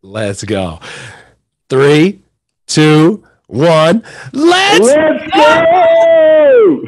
Let's go. 3, 2, 1. Let's go! go!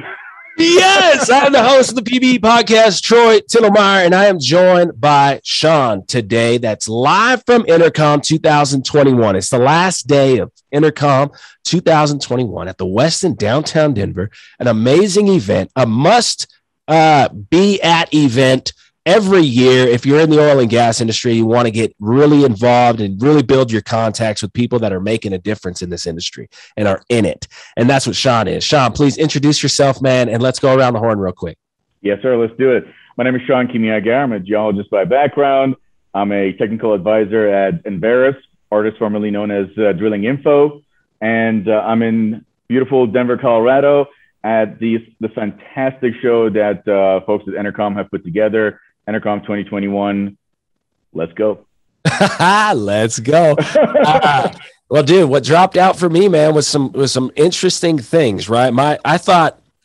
Yes, I'm the host of the PBE podcast, Troy Tittlemeyer, and I am joined by Sean today. That's live from EnerCom 2021. It's the last day of EnerCom 2021 at the Westin Downtown Denver. An amazing event, a must be at event every year. If you're in the oil and gas industry, you want to get really involved and really build your contacts with people that are making a difference in this industry and are in it. And that's what Sean is. Sean, please introduce yourself, man, and let's go around the horn real quick. Yes, sir. Let's do it. My name is Sean Kimiagar. I'm a geologist by background. I'm a technical advisor at Enverus, artist formerly known as Drilling Info. And I'm in beautiful Denver, Colorado at the fantastic show that folks at EnerCom have put together. EnerCom 2021. Let's go. Let's go. Well, dude, what dropped out for me, man, was some interesting things, right?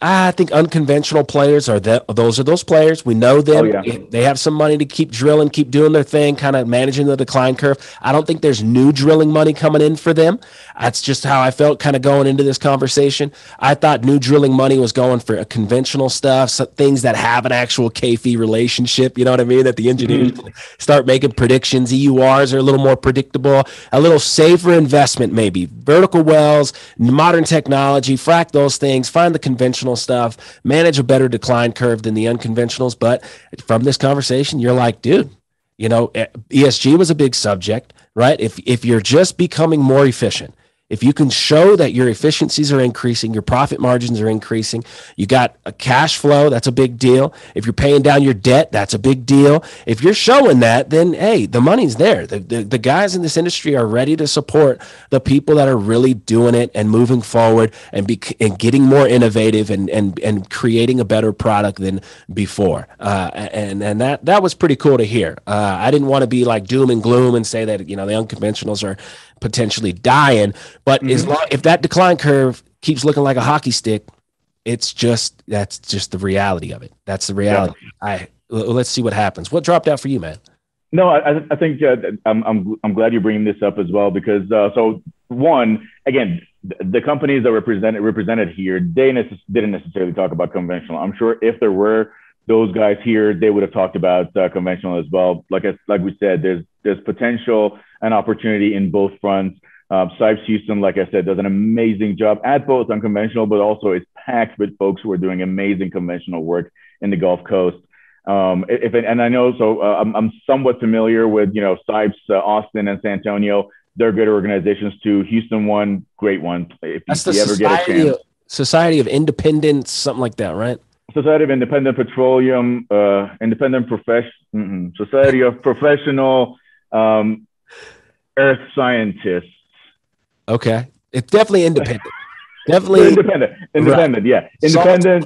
I think unconventional players are those players. We know them. Oh, yeah. They have some money to keep drilling, keep doing their thing, kind of managing the decline curve. I don't think there's new drilling money coming in for them. That's just how I felt kind of going into this conversation. I thought new drilling money was going for conventional stuff, so things that have an actual KFE relationship. You know what I mean? That the engineers start making predictions. EURs are a little more predictable, a little safer investment, maybe vertical wells, modern technology, frack those things, find the conventional stuff, manage a better decline curve than the unconventionals. But from this conversation, you're like, dude, you know, ESG was a big subject, right? If you're just becoming more efficient, if you can show that your efficiencies are increasing, your profit margins are increasing, you got a cash flow, that's a big deal. If you're paying down your debt, that's a big deal. If you're showing that, then, hey, the money's there. The guys in this industry are ready to support the people that are really doing it and moving forward and getting more innovative and creating a better product than before. And that was pretty cool to hear. I didn't want to be like doom and gloom and say that, you know, the unconventionals are potentially dying, but if that decline curve keeps looking like a hockey stick, that's just the reality of it. That's the reality. Yeah. Let's see what happens. What dropped out for you, man? No, I think I'm glad you're bringing this up as well, because so one, again, the companies that represented here, they didn't necessarily talk about conventional. I'm sure if there were those guys here, they would have talked about conventional as well. Like we said, there's potential and opportunity in both fronts. Sipes Houston, like I said, does an amazing job at both unconventional, but also it's packed with folks who are doing amazing conventional work in the Gulf Coast. And I know, so I'm somewhat familiar with, you know, Sipes, Austin, and San Antonio. They're good organizations too. Houston one, great one. If you ever get a chance. Society of Independence, something like that, right? Society of Independent Petroleum, Society of Professional Earth Scientists. Okay, it's definitely independent. Definitely independent. Right. Yeah, independent.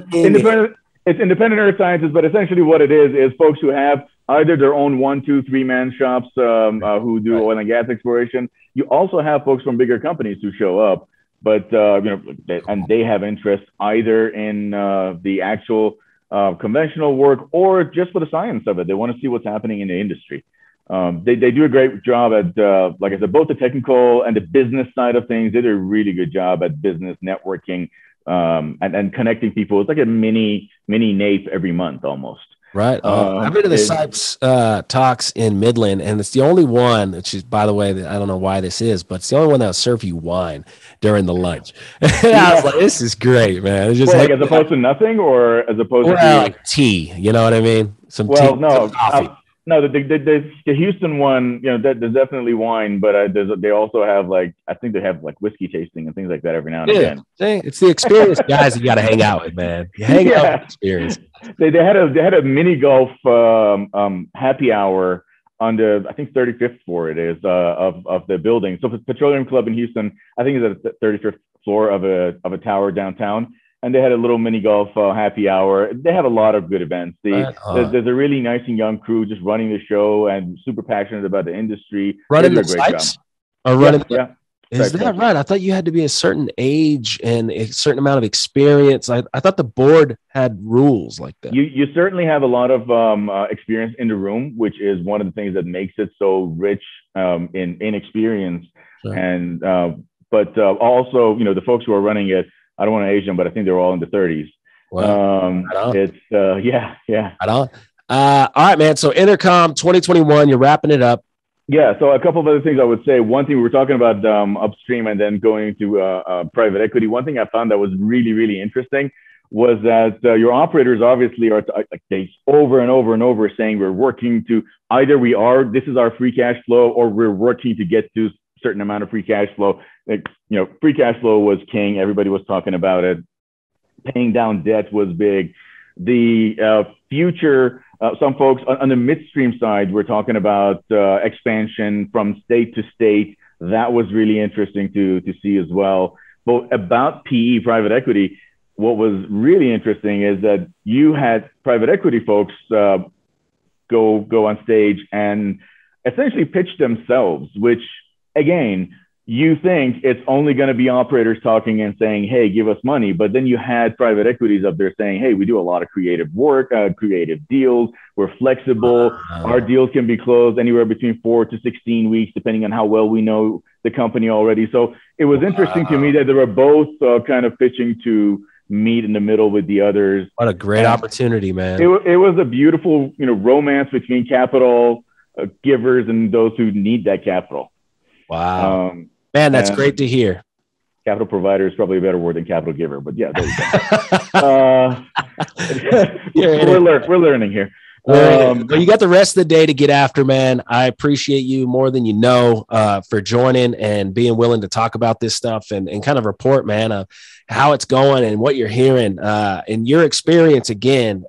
It's independent earth scientists, but essentially what it is folks who have either their own 1, 2, 3-man shops who do oil and gas exploration. You also have folks from bigger companies who show up, but and they have interest either in the actual conventional work or just for the science of it. They want to see what's happening in the industry. They do a great job at, like I said, both the technical and the business side of things. They do a really good job at business networking and connecting people. It's like a mini NAPE every month almost. Right. I've been to the Sipes talks in Midland, and it's the only one, which is, by the way, I don't know why this is, but it's the only one that'll serve you wine during the lunch. I was like, this is great, man. It's just like, as opposed to nothing, or as opposed to like tea, you know what I mean? Some tea, some coffee. No, the Houston one, you know, there's definitely wine, but they also have, like, I think they have like whiskey tasting and things like that every now and again. It's the experience guys you got to hang out with, man. You hang out with experience. They had a mini golf happy hour on the, I think, 35th floor it is of the building. So Petroleum Club in Houston, I think, is at the 35th floor of a tower downtown. And they had a little mini golf happy hour. They have a lot of good events. There's a really nice and young crew just running the show and super passionate about the industry. Running the Sipes? Or running? Yeah. Is that right? I thought you had to be a certain age and a certain amount of experience. I thought the board had rules like that. You certainly have a lot of experience in the room, which is one of the things that makes it so rich in experience. Sure. And but also, you know, the folks who are running it, I don't want to age them, but I think they're all in the 30s. Wow. It's yeah. Right on. All right, man. So EnerCom 2021, you're wrapping it up. Yeah. So a couple of other things I would say. One thing we were talking about upstream and then going to private equity. One thing I found that was really, really interesting was that your operators obviously are they over and over and over saying we're working to either this is our free cash flow, or we're working to get to a certain amount of free cash flow. Like, you know, free cash flow was king. Everybody was talking about it. Paying down debt was big. The future. Some folks on the midstream side were talking about expansion from state to state. That was really interesting to see as well. But about PE, private equity, what was really interesting is that you had private equity folks go on stage and essentially pitch themselves, which, again, you think it's only going to be operators talking and saying, hey, give us money. But then you had private equities up there saying, hey, we do a lot of creative work, creative deals. We're flexible. Our deals can be closed anywhere between 4 to 16 weeks, depending on how well we know the company already. So it was interesting to me that they were both kind of pitching to meet in the middle with the others. What a great opportunity, man. It was a beautiful, you know, romance between capital givers and those who need that capital. Wow. Man, that's great to hear. Capital provider is probably a better word than capital giver, but yeah, there you go. We're learning here. Well, you got the rest of the day to get after, man. I appreciate you more than you know for joining and being willing to talk about this stuff and kind of report, man, of how it's going and what you're hearing. And your experience, again,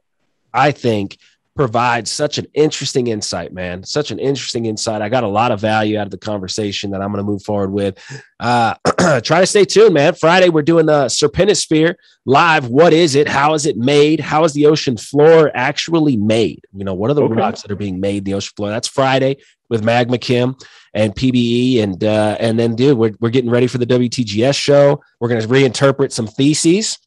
I think provides such an interesting insight, man. Such an interesting insight. I got a lot of value out of the conversation that I'm going to move forward with. Try to stay tuned, man. Friday, we're doing the Serpentisphere live. What is it? How is it made? How is the ocean floor actually made? You know, what are the rocks that are being made in the ocean floor? That's Friday with Magma Kim and PBE. And then, dude, we're getting ready for the WTGS show. We're going to reinterpret some theses.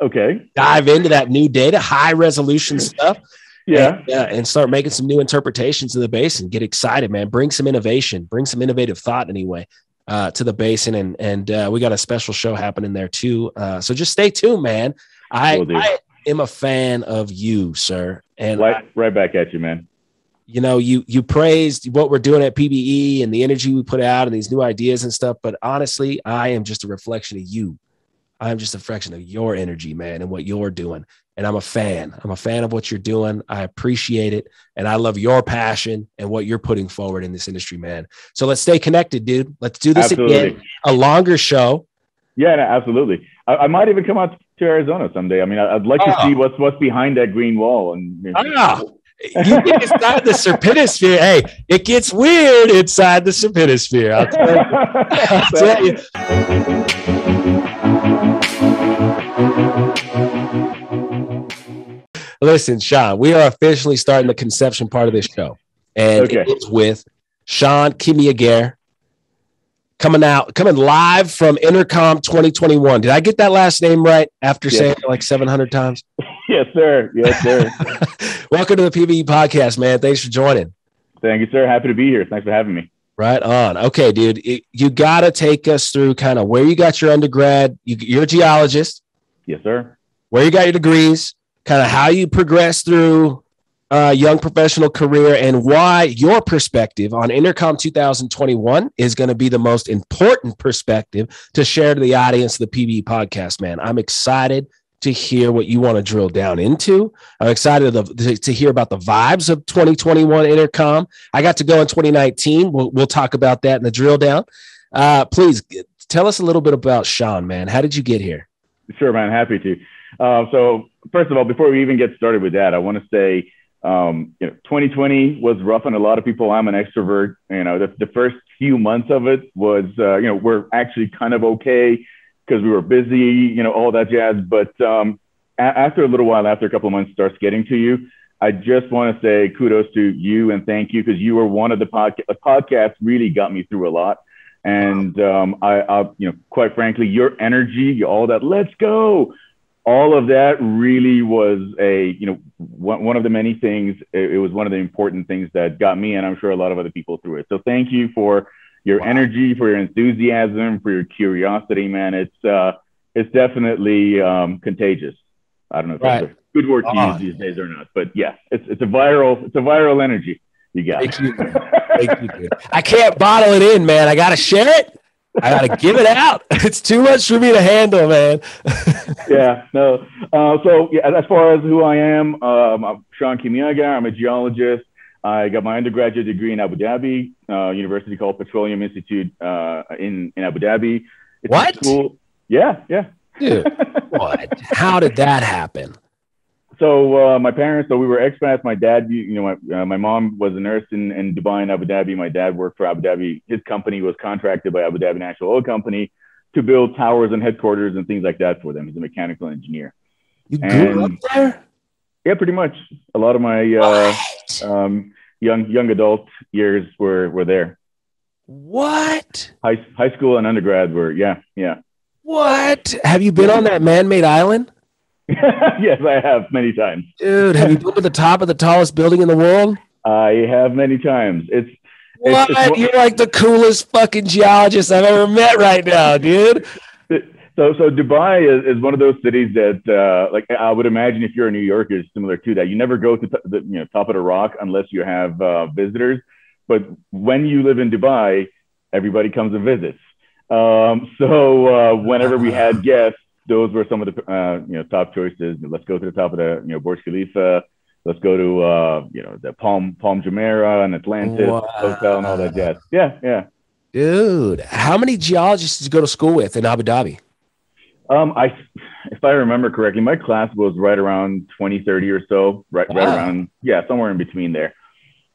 Okay. Dive into that new data, high resolution stuff. Yeah. And start making some new interpretations of the basin. Get excited, man. Bring some innovation, bring some innovative thought anyway to the basin. And we got a special show happening there too. So just stay tuned, man. I am a fan of you, sir. And right back at you, man. You know, you praised what we're doing at PBE and the energy we put out and these new ideas and stuff. But honestly, I am just a reflection of you. I'm just a reflection of your energy, man, and what you're doing. And I'm a fan. I'm a fan of what you're doing. I appreciate it. And I love your passion and what you're putting forward in this industry, man. So let's stay connected, dude. Let's do this again. A longer show. Yeah, no, absolutely. I might even come out to Arizona someday. I mean, I'd like to see what's behind that green wall. And you get inside the Serpentisphere. Hey, it gets weird inside the Serpentisphere. I'll tell you. Listen, Sean, we are officially starting the conception part of this show. And it's with Sean Kimiagar coming live from EnerCom 2021. Did I get that last name right after saying it like 700 times? Yes, sir. Yes, sir. Welcome to the PBE podcast, man. Thanks for joining. Thank you, sir. Happy to be here. Thanks for having me. Right on. Okay, dude, you got to take us through kind of where you got your undergrad. You're a geologist. Yes, sir. Where you got your degrees, kind of how you progressed through a young professional career, and why your perspective on EnerCom 2021 is going to be the most important perspective to share to the audience of the PBE podcast, man. I'm excited to hear what you want to drill down into. I'm excited to hear about the vibes of 2021 EnerCom. I got to go in 2019. We'll talk about that in the drill down. Please tell us a little bit about Sean, man. How did you get here? Sure, man. Happy to. So first of all, before we even get started with that, I want to say, 2020 was rough on a lot of people. I'm an extrovert. You know, the first few months of it was, we're actually kind of okay because we were busy, all that jazz. But after a little while, after a couple of months starts getting to you, I just want to say kudos to you and thank you, because you were one of the podcasts really got me through a lot. And quite frankly, your energy, all that, let's go, all of that really was one of the many things. It was one of the important things that got me, and I'm sure a lot of other people through it. So thank you for your energy, for your enthusiasm, for your curiosity, man. It's definitely contagious. I don't know if that's a good word to use these days or not, but yeah, it's a viral energy you got. Thank you, thank you, dude. I can't bottle it in, man. I gotta share it. I gotta give it out. It's too much for me to handle, man. Yeah, no. So yeah, as far as who I am, I'm Sean Kimiagar. I'm a geologist. I got my undergraduate degree in Abu Dhabi, university called Petroleum Institute in Abu Dhabi. It's what? A school. Yeah. Dude, what? How did that happen? So my parents, so we were expats. My dad, my mom was a nurse in Dubai and Abu Dhabi. My dad worked for Abu Dhabi. His company was contracted by Abu Dhabi National Oil Company to build towers and headquarters and things like that for them. He's a mechanical engineer. You grew up there? Yeah, pretty much. A lot of my young adult years were there. What? High school and undergrad were, yeah. What? Have you been on that man-made island? Yes, I have many times. Dude, have you been to the top of the tallest building in the world? I have many times. What? You're like the coolest fucking geologist I've ever met right now, dude. So Dubai is one of those cities that, like I would imagine, if you're a New Yorker, is similar to that. You never go to the top of the rock unless you have visitors. But when you live in Dubai, everybody comes and visits. So whenever we had guests, those were some of the top choices. Let's go to the top of the Burj Khalifa. Let's go to the Palm Jumeirah and Atlantis Hotel and all that jazz. Yeah. Dude, how many geologists did you go to school with in Abu Dhabi? If I remember correctly, my class was right around 20, 30 or so, right around, somewhere in between there.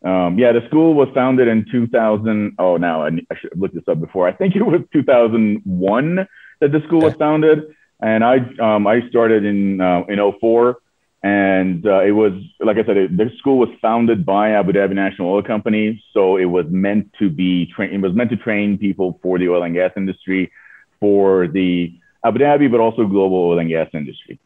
The school was founded in 2000. Oh, now I should have looked this up before. I think it was 2001 that the school was founded. And I started in 04. And it was, like I said, the school was founded by Abu Dhabi National Oil Company. So it was meant to train people for the oil and gas industry, for the Abu Dhabi, but also global oil and gas industry.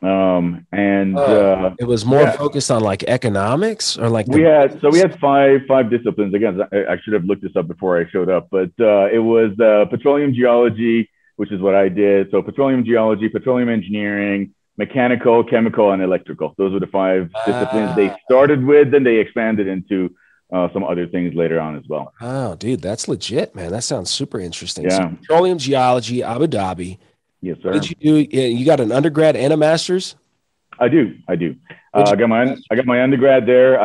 It was more focused on like economics, or like we had five disciplines. Again, I should have looked this up before I showed up, but it was petroleum geology, which is what I did. So petroleum geology, petroleum engineering, mechanical, chemical, and electrical. Those were the five disciplines they started with, then they expanded into some other things later on as well. Oh, dude, that's legit, man. That sounds super interesting. Yeah. So petroleum geology, Abu Dhabi. Yes, sir. What did you do? You got an undergrad and a master's? I do. I got my undergrad there.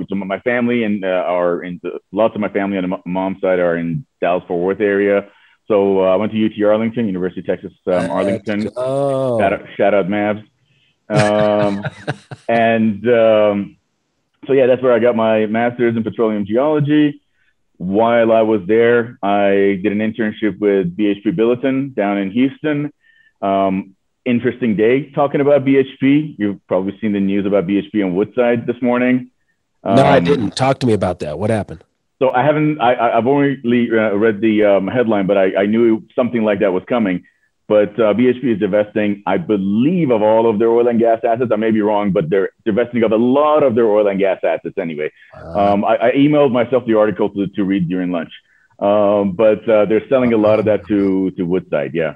So my family and lots of my family on the mom's side are in Dallas Fort Worth area. So I went to UT Arlington, University of Texas Arlington. Shout out Mavs. So that's where I got my master's in petroleum geology. While I was there, I did an internship with BHP Billiton down in Houston. Interesting day talking about BHP. You've probably seen the news about BHP and Woodside this morning. No, I didn't. Talk to me about that. What happened? So I've only read the headline, but I knew something like that was coming. But BHP is divesting, I believe, of all of their oil and gas assets. I may be wrong, but they're divesting of a lot of their oil and gas assets anyway. I emailed myself the article to read during lunch. But they're selling a lot of that to Woodside, yeah.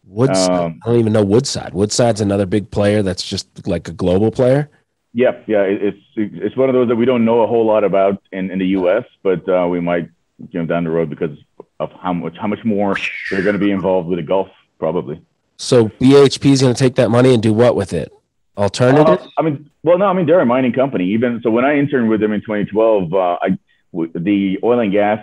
Woodside? I don't even know Woodside. Woodside's another big player that's just like a global player? Yeah. It's one of those that we don't know a whole lot about in the U.S., but we might down the road because of how much more they're going to be involved with the Gulf. Probably. So BHP is going to take that money and do what with it? Alternative? They're a mining company. Even so, when I interned with them in 2012, the oil and gas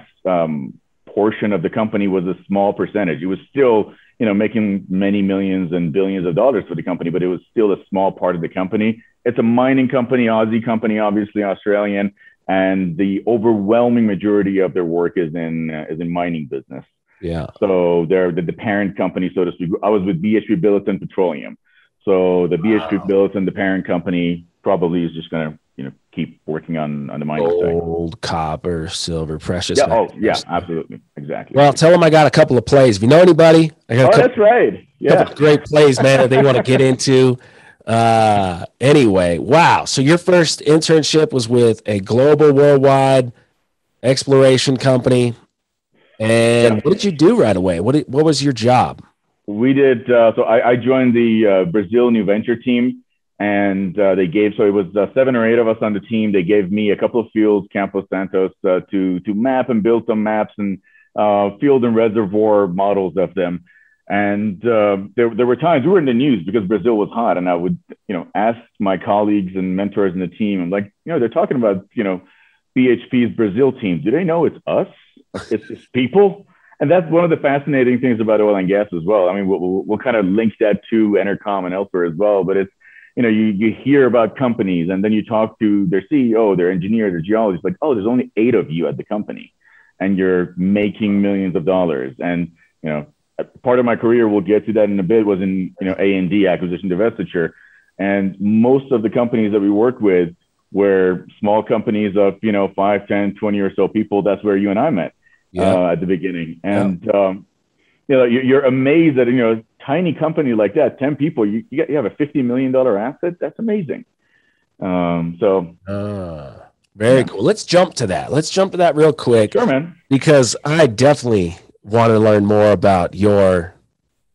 portion of the company was a small percentage. It was still, making many millions and billions of dollars for the company, but it was still a small part of the company. It's a mining company, Aussie company, obviously Australian, and the overwhelming majority of their work is in mining business. Yeah. So they're the parent company, so to speak. I was with BHP Billiton Petroleum. So the BHP Billiton, the parent company, probably is just going to, keep working on the mining side. Gold, copper, silver, precious Yeah. metals. Oh, yeah, absolutely. Exactly. Well, tell them I got a couple of plays. If you know anybody, I got a couple, that's right. Yeah. couple of great plays, man, that they want to get into. Anyway, wow. So your first internship was with a global, worldwide exploration company. And what did you do right away? What was your job? We did. So I joined the Brazil New Venture team, and they gave. So it was 7 or 8 of us on the team. They gave me a couple of fields, Campos Santos, to map and build some maps and field and reservoir models of them. And there were times we were in the news because Brazil was hot, and I would ask my colleagues and mentors in the team. I'm like, they're talking about BHP's Brazil team. Do they know it's us? It's people. And that's one of the fascinating things about oil and gas as well. I mean, we'll kind of link that to EnerCom and elsewhere as well. But it's, you hear about companies and then you talk to their CEO, their engineer, their geologist, like, oh, there's only 8 of you at the company and you're making millions of dollars. And, part of my career, we'll get to that in a bit, was in, A&D, acquisition divestiture. And most of the companies that we worked with were small companies of, 5, 10, 20 or so people. That's where you and I met. At the beginning. And, you're amazed that, a tiny company like that, 10 people, you have a $50 million asset. That's amazing. Very cool. Let's jump to that. Let's jump to that real quick. Sure, man. Because I definitely want to learn more about your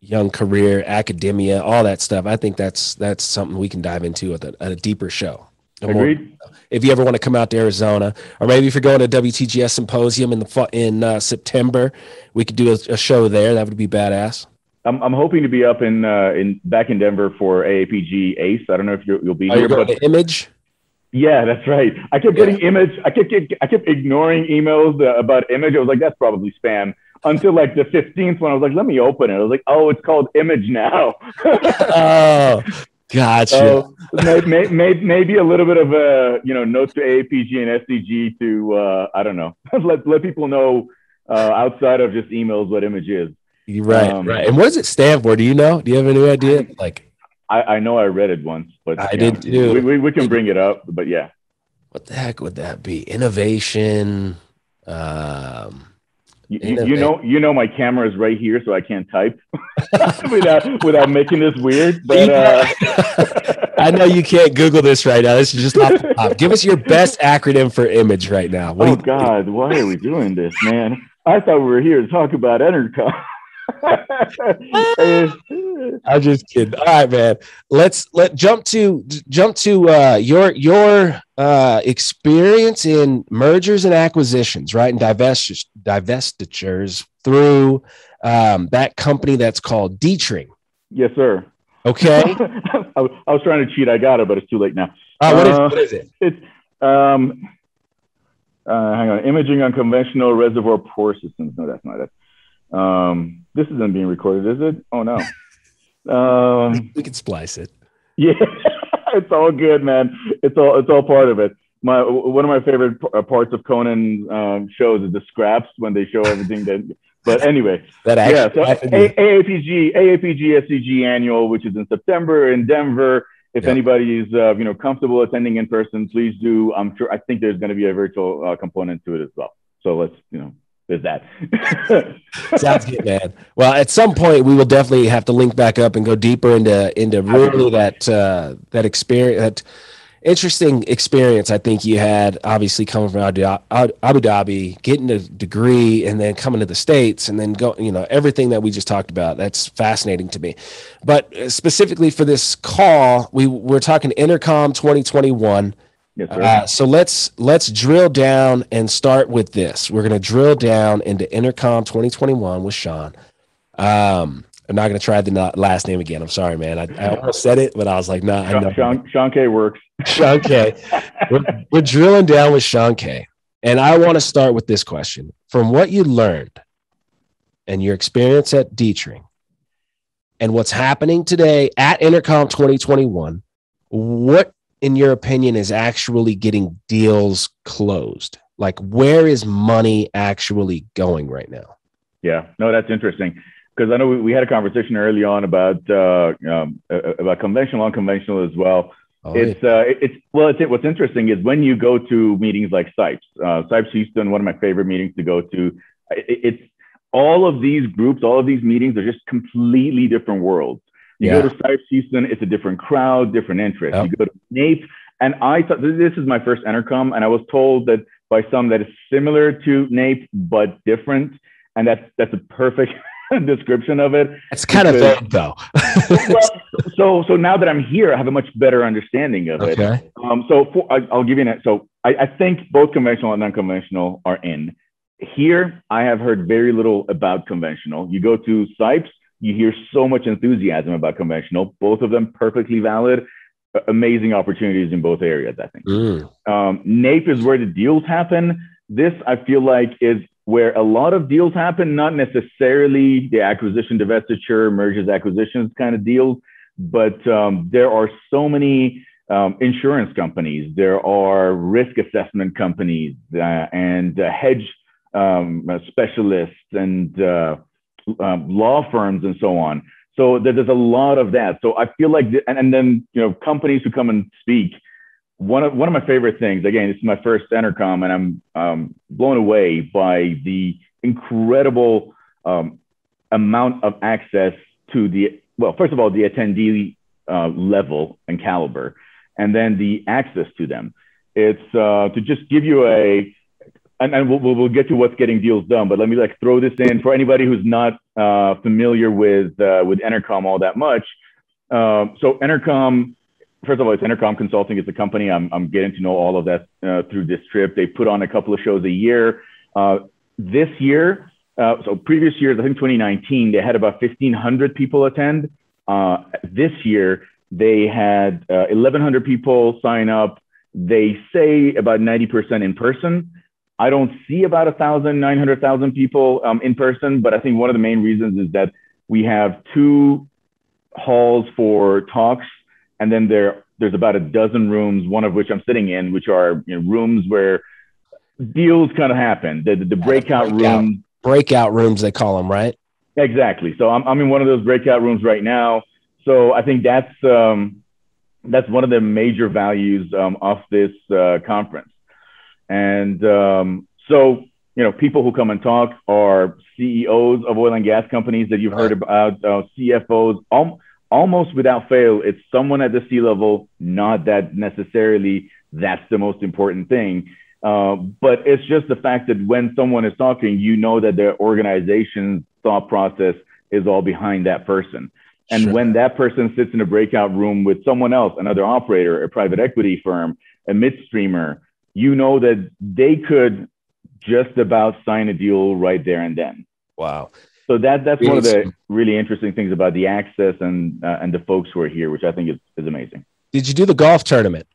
young career, academia, all that stuff. I think that's something we can dive into at a deeper show. Agreed. If you ever want to come out to Arizona, or maybe if you're going to WTGS Symposium in September, we could do a show there. That would be badass. I'm hoping to be up back in Denver for AAPG ACE. I don't know if you'll be here. You're going to Image? Yeah, that's right. I kept getting Image. I kept ignoring emails about Image. I was like, that's probably spam. Until like the 15th one, I was like, let me open it. I was like, oh, it's called Image now. Oh. Gotcha. Maybe a little bit of a note to AAPG and SDG to I don't know, let people know outside of just emails what Image is. Right. And what does it stand for? Do you know? Do you have any idea? Like, I know I read it once, but I did too. We can bring it up, but yeah. What the heck would that be? Innovation. You know my camera is right here, so I can't type without making this weird. But I know you can't Google this right now. This is just off the top. Give us your best acronym for Image right now. God, why are we doing this, man? I thought we were here to talk about EnerCom. I'm just kidding. All right, man. Let's jump to your experience in mergers and acquisitions, right? And divestitures through that company that's called Dietrich. Yes, sir. Okay. I was trying to cheat. I got it, but it's too late now. What is it? It's hang on. Imaging on conventional reservoir pore systems. No, that's not it. This isn't being recorded, is it? Oh no. We can splice it. Yeah, it's all good, man. It's all part of it. One of my favorite parts of Conan shows is the scraps when they show everything that. But anyway, so AAPG SCG annual, which is in September in Denver. If anybody is comfortable attending in person, please do. I think there's going to be a virtual component to it as well. So let's there's that. Sounds good, man. Well, at some point we will definitely have to link back up and go deeper into really that experience, that interesting experience. I think you had, obviously coming from Abu Dhabi, getting a degree, and then coming to the States, and then everything that we just talked about. That's fascinating to me. But specifically for this call, we're talking EnerCom 2021. Yes, sir. So let's drill down and start with this. We're going to drill down into EnerCom 2021 with Sean. I'm not going to try the last name again. I'm sorry, man. I almost said it, but I was like, nah. Sean K works. Sean K. We're drilling down with Sean K. And I want to start with this question. From what you learned and your experience at Dietrich and what's happening today at EnerCom 2021, what, in your opinion, is actually getting deals closed? Like, where is money actually going right now? Yeah, no, that's interesting, because I know we had a conversation early on about conventional, unconventional as well. Oh, yeah. What's interesting is when you go to meetings like Sipes Houston, one of my favorite meetings to go to. It's all of these groups, all of these meetings are just completely different worlds. You go to Sipes Houston, it's a different crowd, different interests. Yep. You go to NAPE, and I thought this is my first EnerCom, and I was told that by some that it's similar to NAPE but different, and that's a perfect description of it. It's kind of vague, though. so now that I'm here, I have a much better understanding of it. I'll give you an. So I think both conventional and non-conventional are in. Here, I have heard very little about conventional. You go to Sipes, you hear so much enthusiasm about conventional. Both of them perfectly valid, amazing opportunities in both areas, I think. NAPE is where the deals happen. This, I feel like, is where a lot of deals happen, not necessarily the acquisition, divestiture, mergers, acquisitions kind of deals, but there are so many insurance companies, there are risk assessment companies and hedge specialists and law firms and so on. So there's a lot of that. So I feel like, and then, companies who come and speak. One of my favorite things, again, this is my first EnerCom, and I'm blown away by the incredible amount of access to first of all, the attendee level and caliber, and then the access to them. It's to just give you and we'll get to what's getting deals done, but let me throw this in for anybody who's not familiar with EnerCom all that much. So EnerCom, first of all, it's EnerCom Consulting. It's a company. I'm getting to know all of that through this trip. They put on a couple of shows a year. This year, so previous years, I think 2019, they had about 1,500 people attend. This year, they had 1,100 people sign up. They say about 90% in person. I don't see about 900,000 people in person, but I think one of the main reasons is that we have 2 halls for talks, and then there's about a dozen rooms, one of which I'm sitting in, which are rooms where deals kind of happen. The breakout rooms. Breakout rooms, they call them, right? Exactly. So I'm in one of those breakout rooms right now. So I think that's one of the major values of this conference. And so, people who come and talk are CEOs of oil and gas companies that you've heard about, CFOs, almost without fail. It's someone at the C-level, not that necessarily that's the most important thing. But it's just the fact that when someone is talking, that their organization's thought process is all behind that person. And when that person sits in a breakout room with someone else, another operator, a private equity firm, a midstreamer, that they could just about sign a deal right there and then. Wow. So that's one of the really interesting things about the access and the folks who are here, which I think is amazing. Did you do the golf tournament?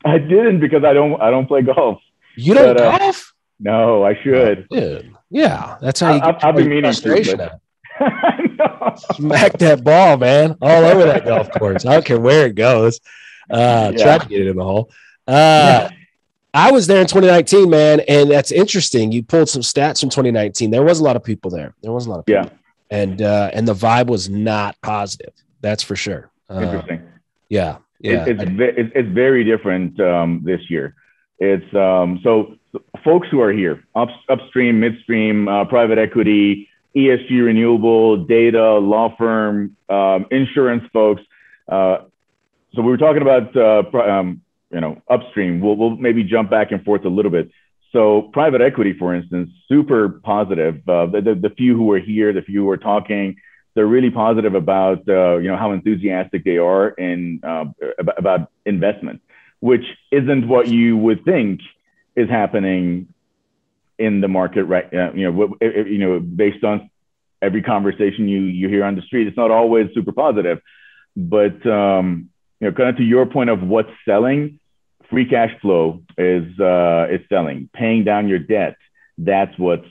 I didn't, because I don't play golf. You don't golf? No, I should. Yeah, that's how you get I've been meaning frustration to. Smack that ball, man, all over that golf course. I don't care where it goes. Try to get it in the hole. I was there in 2019, man, and that's interesting. You pulled some stats from 2019. There was a lot of people there. Yeah. And the vibe was not positive. That's for sure. Interesting. Yeah. It's very different this year. It's so folks who are here, upstream, midstream, private equity, ESG, renewable, data, law firm, insurance folks. So we were talking about upstream. We'll maybe jump back and forth a little bit. So private equity, for instance, super positive. The few who are here, the few who are talking, they're really positive about how enthusiastic they are in about investment, which isn't what you would think is happening in the market, right? Based on every conversation you hear on the street, it's not always super positive. But kind of to your point of what's selling, free cash flow is selling. Paying down your debt, that's what's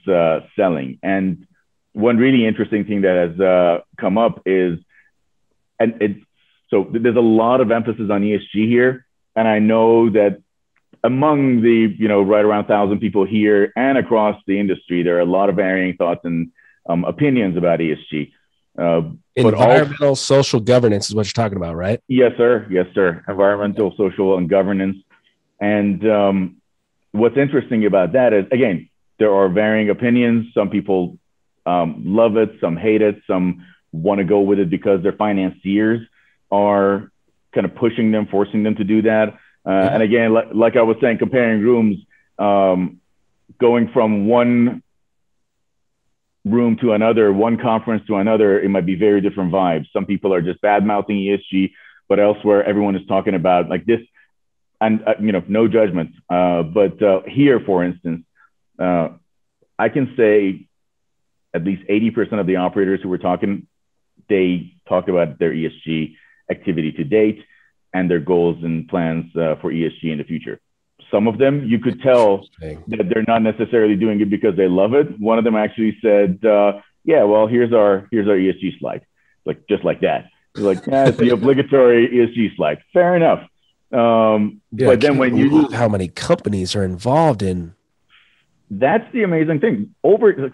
selling. And one really interesting thing that has come up is, so there's a lot of emphasis on ESG here, and I know that among the right around 1,000 people here and across the industry, there are a lot of varying thoughts and opinions about ESG. But also, Environmental, social governance is what you're talking about, right? yes, sir. Yes, sir. Environmental, social, and governance. And what's interesting about that is, again, there are varying opinions. Some people love it, some hate it, some want to go with it because their financiers are kind of pushing them, forcing them to do that. And again, like I was saying, comparing rooms, going from one room to another, one conference to another, it might be very different vibes. Some people are just bad mouthing ESG, but elsewhere, everyone is talking about like this. And no judgment. But here, for instance, I can say at least 80% of the operators who were talking, they talked about their ESG activity to date and their goals and plans for ESG in the future. Some of them, you could tell that they're not necessarily doing it because they love it. One of them actually said, yeah, well, here's our ESG slide. Like, just like that. Like, yeah, it's the obligatory ESG slide. Fair enough. But then when you how many companies are involved in, that's the amazing thing.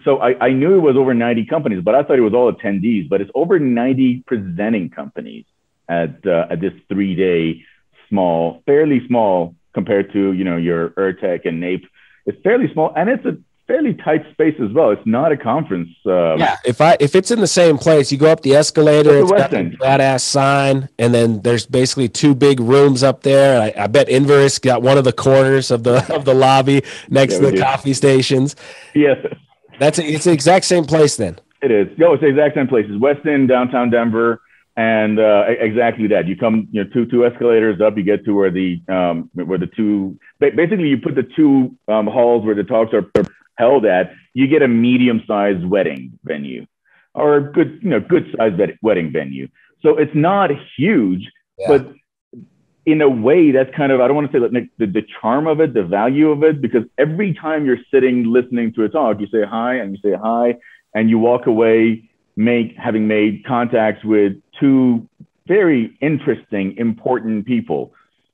So I knew it was over 90 companies, but I thought it was all attendees. But it's over 90 presenting companies at this 3-day fairly small compared to your ERTech and NAPE. It's fairly small, and it's a fairly tight space as well. It's not a conference. Yeah, if it's in the same place, you go up the escalator, it's got a badass sign, and then there's basically 2 big rooms up there. I bet Inverse got one of the corners of the lobby next to the coffee stations. Yes, it's the exact same place then. It is. No, it's the exact same place. It's Westin Downtown Denver, and exactly that. You come, two escalators up, you get to where the two, basically you put the 2 halls where the talks are held at. You get a medium-sized wedding venue, or a good-sized wedding venue. So it's not huge, but in a way, that's kind of, I don't want to say like the charm of it, the value of it, because every time you're sitting listening to a talk, you say hi and you say hi, and you walk away having made contacts with 2 very interesting, important people.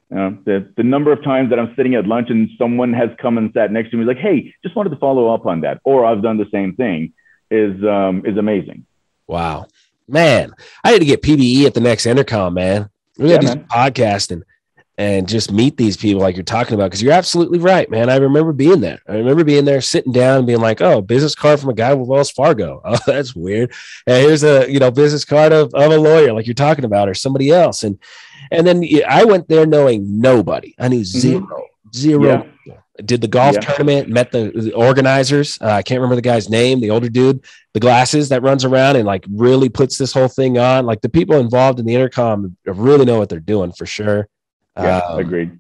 The number of times that I'm sitting at lunch and someone has come and sat next to me like, hey, just wanted to follow up on that, or I've done the same thing, is amazing. Wow, man, I need to get PBE at the next EnerCom, man. We got to do some podcasting and just meet these people like you're talking about, because you're absolutely right, man. I remember being there. I remember being there, sitting down and being like, oh, business card from a guy with Wells Fargo. Oh, that's weird. And here's a business card of a lawyer like you're talking about, or somebody else. And then I went there knowing nobody. I knew zero. Yeah. Did the golf tournament, met the organizers. I can't remember the guy's name, the older dude, the glasses that runs around and like really puts this whole thing on. Like the people involved in the EnerCom really know what they're doing for sure. Yeah, agreed.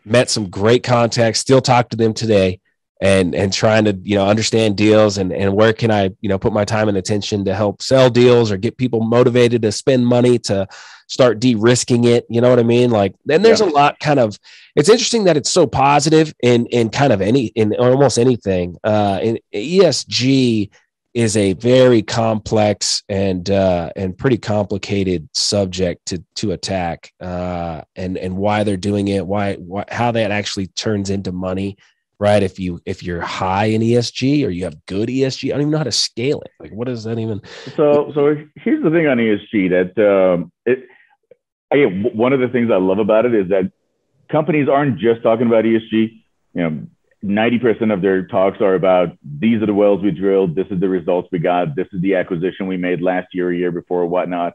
Met some great contacts, still talk to them today, and trying to, understand deals and where can I, put my time and attention to help sell deals or get people motivated to spend money to start de-risking it. You know what I mean? Like, then there's a lot it's interesting that it's so positive in kind of in almost anything. In ESG is a very complex and pretty complicated subject to attack, and why they're doing it, how that actually turns into money, right? If you're high in ESG or you have good ESG, I don't even know how to scale it. Like, what does that even? So here's the thing on ESG that one of the things I love about it is that companies aren't just talking about ESG. 90% of their talks are about, these are the wells we drilled, this is the results we got, this is the acquisition we made last year, a year before, whatnot.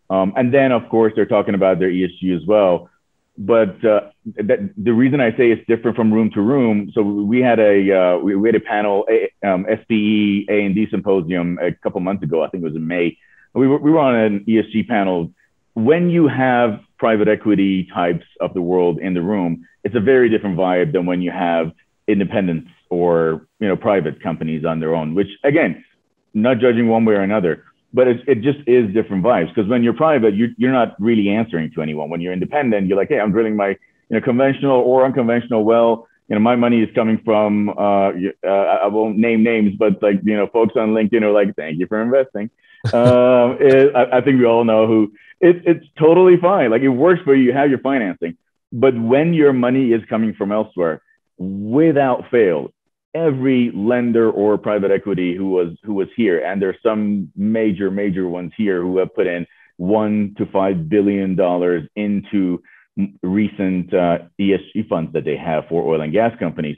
And then, of course, they're talking about their ESG as well. But the reason I say it's different from room to room, so we had a panel, SPE A&D symposium a couple months ago, I think it was in May. We were on an ESG panel. When you have private equity types of the world in the room, it's a very different vibe than when you have independents or private companies on their own, which, again, not judging one way or another, but it just is different vibes. Because when you're private, you're not really answering to anyone. When you're independent, you're like, hey, I'm drilling my conventional or unconventional well. My money is coming from I won't name names, but like folks on LinkedIn are like, thank you for investing. I think we all know who. It's totally fine. Like, it works for you. You have your financing. But when your money is coming from elsewhere, without fail, every lender or private equity who was here, and there's some major ones here who have put in $1 to $5 billion into recent ESG funds that they have for oil and gas companies.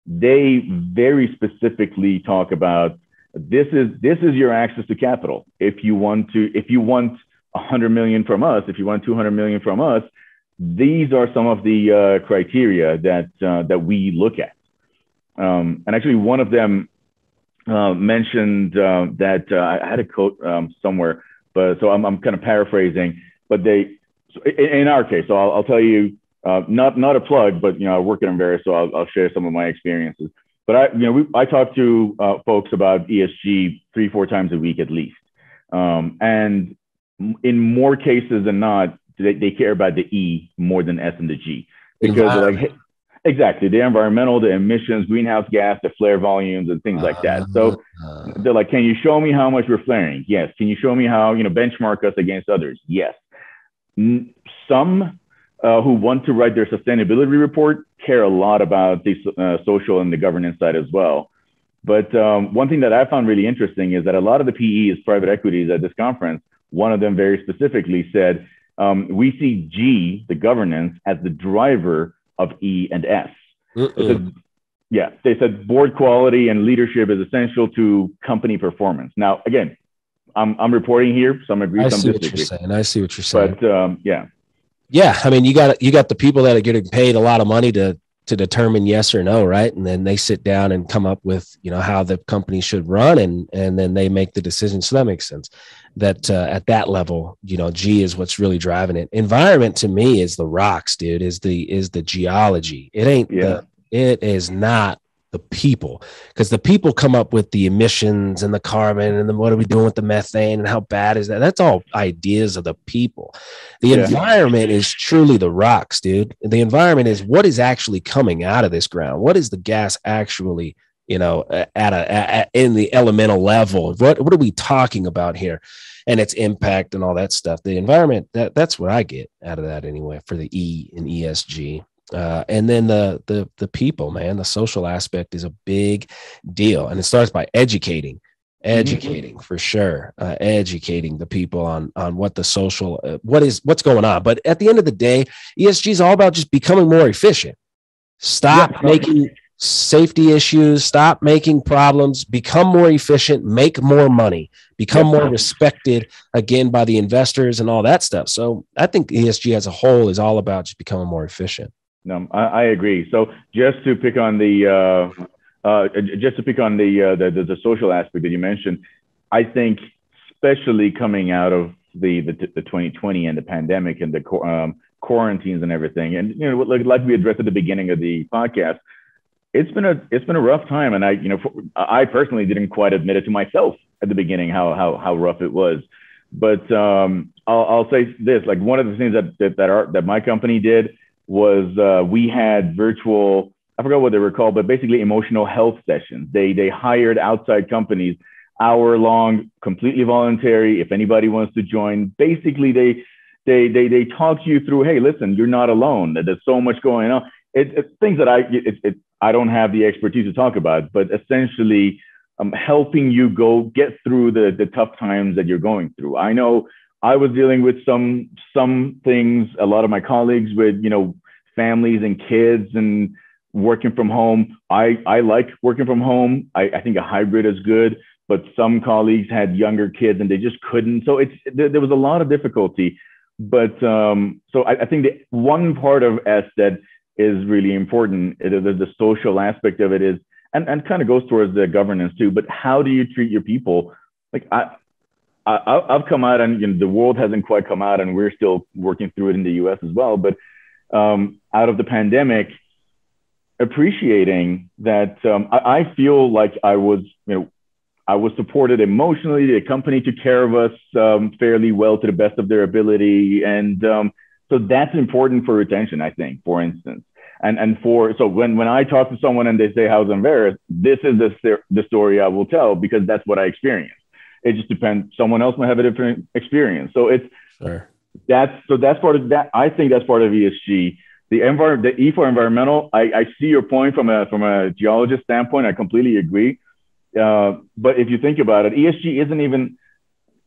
They very specifically talk about this is your access to capital. If you want 100 million from us, if you want 200 million from us, these are some of the criteria that we look at. And actually, one of them mentioned that I had a quote somewhere, but so I'm kind of paraphrasing. But in our case, so I'll tell you, not a plug, but I work at Enverus, so I'll share some of my experiences. But I talk to folks about ESG 3-4 times a week at least, and in more cases than not, they care about the E more than S and the G, because they're like, hey, exactly, the environmental, the emissions, greenhouse gas, the flare volumes, and things like that. So they're like, can you show me how much we're flaring? Yes. Can you show me how benchmark us against others? Yes. Some who want to write their sustainability report care a lot about the social and the governance side as well. But one thing that I found really interesting is that a lot of the PEs, private equities at this conference, one of them very specifically said, we see G, the governance, as the driver of E and S. They said board quality and leadership is essential to company performance. Now, again, I'm reporting here, some agree, some disagree. I see what you're saying. But yeah. I mean, you got the people that are getting paid a lot of money to determine yes or no, right? And then they sit down and come up with how the company should run, and then they make the decision. So that makes sense. That at that level, G is what's really driving it. Environment to me is the rocks, dude. Is the geology. It ain't it is not the people, because the people come up with the emissions and the carbon and then what are we doing with the methane and how bad is that? That's all ideas of the people. The environment is truly the rocks, dude. The environment is what is actually coming out of this ground. What is the gas actually, in the elemental level? What are we talking about here? And its impact and all that stuff. The environment, that's what I get out of that anyway, for the E and ESG. And then the people, man, the social aspect is a big deal. And it starts by educating for sure. Educating the people on what the social, what's going on. But at the end of the day, ESG is all about just becoming more efficient. Stop making safety issues, stop making problems, become more efficient, make more money, become more respected again by the investors and all that stuff. So I think ESG as a whole is all about just becoming more efficient. No, I agree. So just to pick on the social aspect that you mentioned, I think especially coming out of the 2020 and the pandemic and the quarantines and everything, and like we addressed at the beginning of the podcast, it's been a rough time, and I personally didn't quite admit it to myself at the beginning how rough it was. But I'll say this: like, one of the things that my company did was we had virtual, I forgot what they were called, but basically emotional health sessions. They hired outside companies, hour-long, completely voluntary. If anybody wants to join, basically they talk you through, hey, listen, you're not alone. There's so much going on. It's things that I don't have the expertise to talk about, but essentially helping you get through the tough times that you're going through. I know I was dealing with some things, a lot of my colleagues with, families and kids and working from home. I like working from home. I think a hybrid is good, but some colleagues had younger kids and they just couldn't. So there was a lot of difficulty. But so I think the one part of S that is really important, the social aspect of it is, and kind of goes towards the governance too, but how do you treat your people? Like I've come out, and the world hasn't quite come out, and we're still working through it in the US as well. But out of the pandemic, appreciating that I feel like I was supported emotionally. The company took care of us fairly well to the best of their ability. And so that's important for retention, I think, for instance. So when I talk to someone and they say, how's Enverus, this is the story I will tell, because that's what I experienced. It just depends. Someone else might have a different experience. So that's part of that. I think that's part of ESG. the E for environmental, I see your point from a geologist standpoint. I completely agree. But if you think about it, ESG isn't even,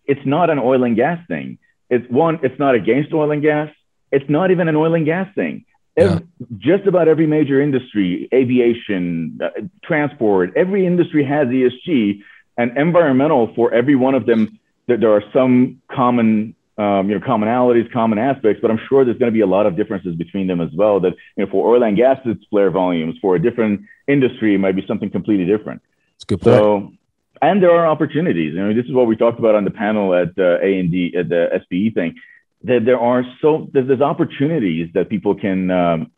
it's not an oil and gas thing. It's not against oil and gas. It's not even an oil and gas thing. Yeah. Just about every major industry, aviation, transport, every industry has ESG and environmental. For every one of them, there are some common, commonalities, common aspects, but I'm sure there's going to be a lot of differences between them as well. That, for oil and gas, it's flare volumes. For a different industry, it might be something completely different. That's a good point. So, and there are opportunities. This is what we talked about on the panel at A&D, at the SPE thing. That there's opportunities that people can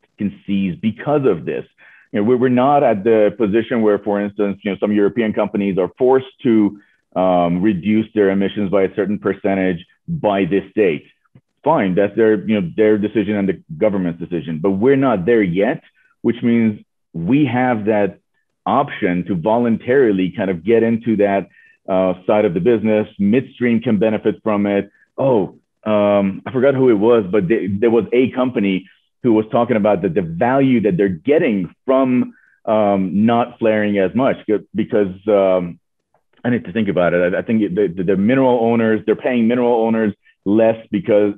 seize because of this. We're not at the position where, for instance, some European companies are forced to reduce their emissions by a certain percentage by this date. Fine, that's their decision and the government's decision. But we're not there yet, which means we have that option to voluntarily kind of get into that side of the business. Midstream can benefit from it. I forgot who it was, but there was a company who was talking about the value that they're getting from not flaring as much, because I need to think about it. I think the mineral owners, they're paying mineral owners less because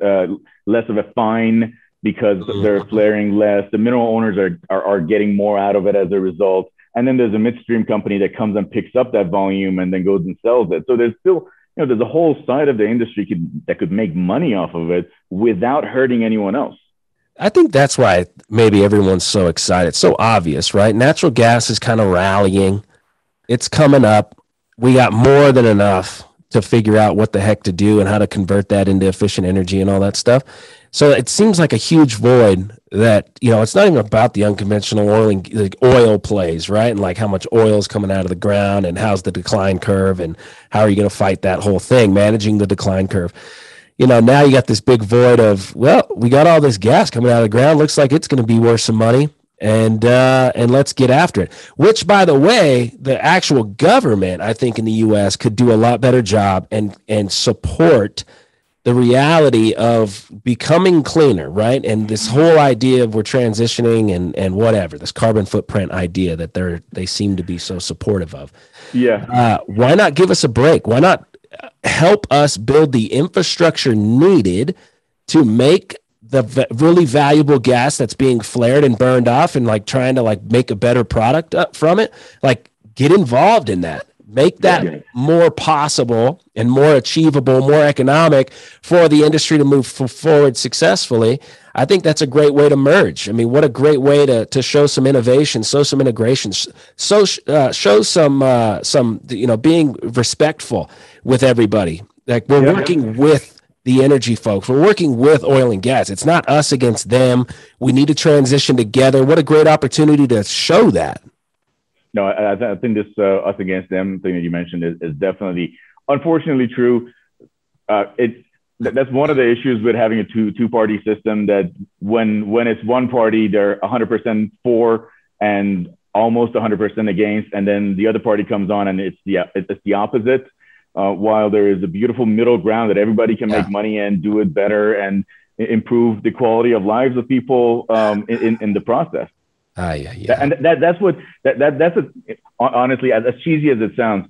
less of a fine because they're flaring less. The mineral owners are getting more out of it as a result. And then there's a midstream company that comes and picks up that volume and then goes and sells it. So there's still, there's a whole side of the industry that could make money off of it without hurting anyone else. I think that's why maybe everyone's so excited. It's so obvious, right? Natural gas is kind of rallying. It's coming up. We got more than enough to figure out what the heck to do and how to convert that into efficient energy and all that stuff. So it seems like a huge void that, it's not even about the unconventional oil plays, right? And like how much oil is coming out of the ground and how's the decline curve and how are you going to fight that whole thing, managing the decline curve. Now you got this big void of, well, we got all this gas coming out of the ground. Looks like it's going to be worth some money. And let's get after it, which, by the way, the actual government, I think in the U.S. could do a lot better job and support the reality of becoming cleaner, right? And this whole idea of we're transitioning and whatever, this carbon footprint idea that they seem to be so supportive of. Yeah. Why not give us a break? Why not help us build the infrastructure needed to make the really valuable gas that's being flared and burned off and like trying to like make a better product from it? Like, get involved in that. Make that more possible and more achievable, more economic for the industry to move forward successfully. I think that's a great way to merge. I mean, what a great way to show some innovation, show some integrations, show some being respectful with everybody. Like we're working with the energy folks. We're working with oil and gas. It's not us against them. We need to transition together. What a great opportunity to show that. No, I think this us against them thing that you mentioned is definitely, unfortunately, true. That's one of the issues with having a two-party system, that when it's one party, they're 100% for and almost 100% against, and then the other party comes on and it's the opposite. While there is a beautiful middle ground that everybody can make money and do it better and improve the quality of lives of people in the process. And that's honestly, as cheesy as it sounds,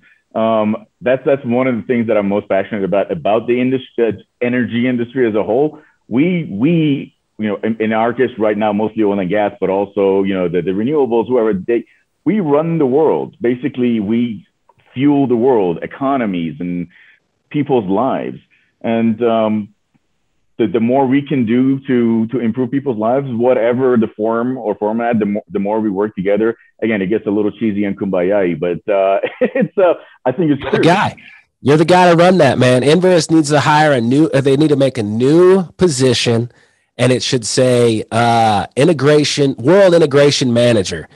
that's one of the things that I'm most passionate about the industry, energy industry as a whole. We in our case right now, mostly oil and gas, but also the renewables, we run the world. Basically, we fuel the world, economies and people's lives, and the more we can do to improve people's lives, whatever the form or format, the more we work together. Again, it gets a little cheesy and kumbaya, but it's I think it's true. You're the guy to run that, man. Inverse needs to hire they need to make a new position, and it should say world integration manager.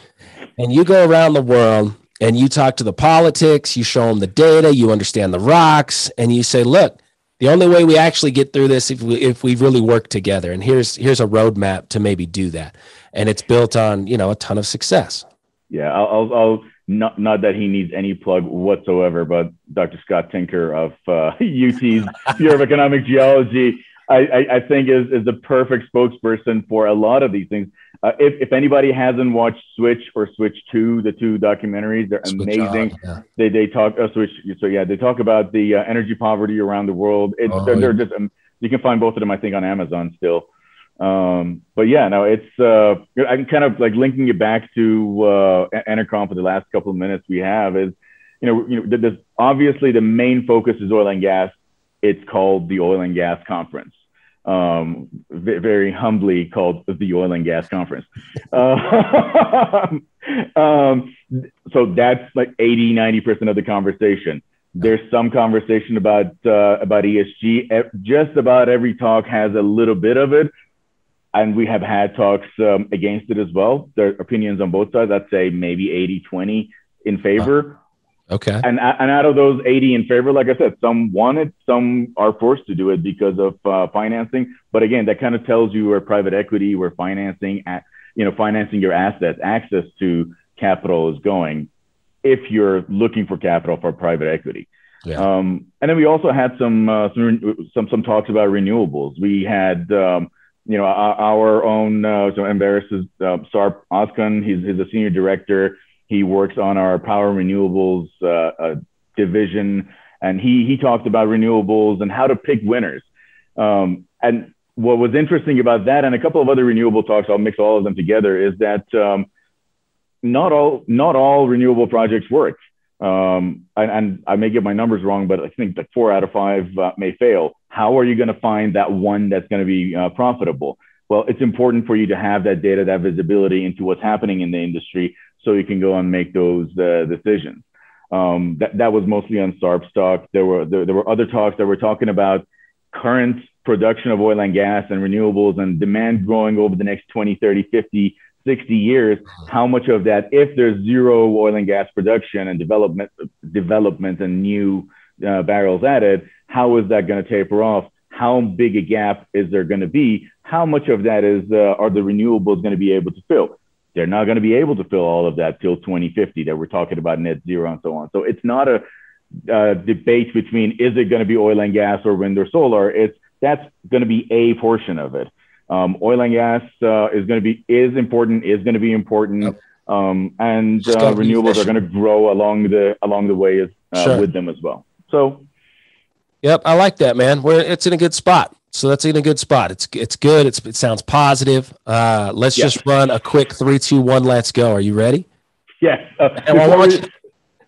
And you go around the world and you talk to the politics, you show them the data, you understand the rocks, and you say, look, the only way we actually get through this if we really work together, and here's a roadmap to maybe do that, and it's built on a ton of success. Yeah, I'll not that he needs any plug whatsoever, but Dr. Scott Tinker of UT's Bureau of Economic Geology. I think is the perfect spokesperson for a lot of these things. If anybody hasn't watched Switch or Switch 2, the two documentaries, they're Switch amazing. on, yeah. They talk Switch. So yeah, they talk about the energy poverty around the world. They're just you can find both of them, I think, on Amazon still. But yeah, no, it's I'm kind of like linking it back to EnerCom for the last couple of minutes we have is, there's obviously the main focus is oil and gas. It's called the Oil and Gas Conference. Very humbly called the Oil and Gas Conference. So that's like 80-90% of the conversation. There's some conversation about ESG. Just about every talk has a little bit of it. And we have had talks against it as well. There are opinions on both sides. I'd say maybe 80-20 in favor. Okay. And out of those 80 in favor, like I said, some want it, some are forced to do it because of financing. But again, that kind of tells you where private equity, where financing your assets, access to capital is going if you're looking for capital for private equity. Yeah. And then we also had some talks about renewables. We had our own Embarrass's Sarp Oskan. He's a senior director. He works on our power renewables division, and he talked about renewables and how to pick winners. And what was interesting about that, and a couple of other renewable talks, I'll mix all of them together, is that not all renewable projects work. And I may get my numbers wrong, but I think that 4 out of 5 may fail. How are you going to find that one that's going to be profitable? Well, it's important for you to have that data, that visibility into what's happening in the industry, so you can go and make those decisions. That was mostly on SARP's talk. There were other talks that were talking about current production of oil and gas and renewables and demand growing over the next 20, 30, 50, 60 years. How much of that, if there's zero oil and gas production and development and new barrels added, how is that going to taper off? How big a gap is there going to be? How much of that are the renewables going to be able to fill? They're not going to be able to fill all of that till 2050 that we're talking about net zero and so on. So it's not a debate between is it going to be oil and gas or wind or solar. That's going to be a portion of it. Oil and gas is going to be important. Yep. And renewables are going to grow along the way with them as well. So, yep, I like that, man. It's in a good spot. So that's in a good spot. It's good. It sounds positive. Let's just run a quick 3, 2, 1. Let's go. Are you ready? Yes.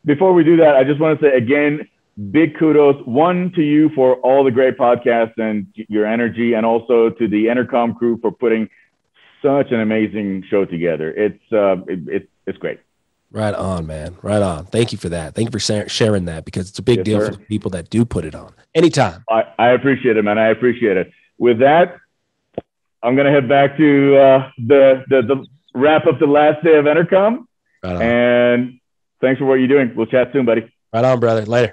Before we do that, I just want to say again, big kudos, one, to you for all the great podcasts and your energy, and also to the EnerCom crew for putting such an amazing show together. It's great. Right on, man. Right on. Thank you for that. Thank you for sharing that, because it's a big deal for the people that do put it on. Anytime. I appreciate it, man. I appreciate it. With that, I'm going to head back to the wrap up the last day of EnerCom. Right on. And thanks for what you're doing. We'll chat soon, buddy. Right on, brother. Later.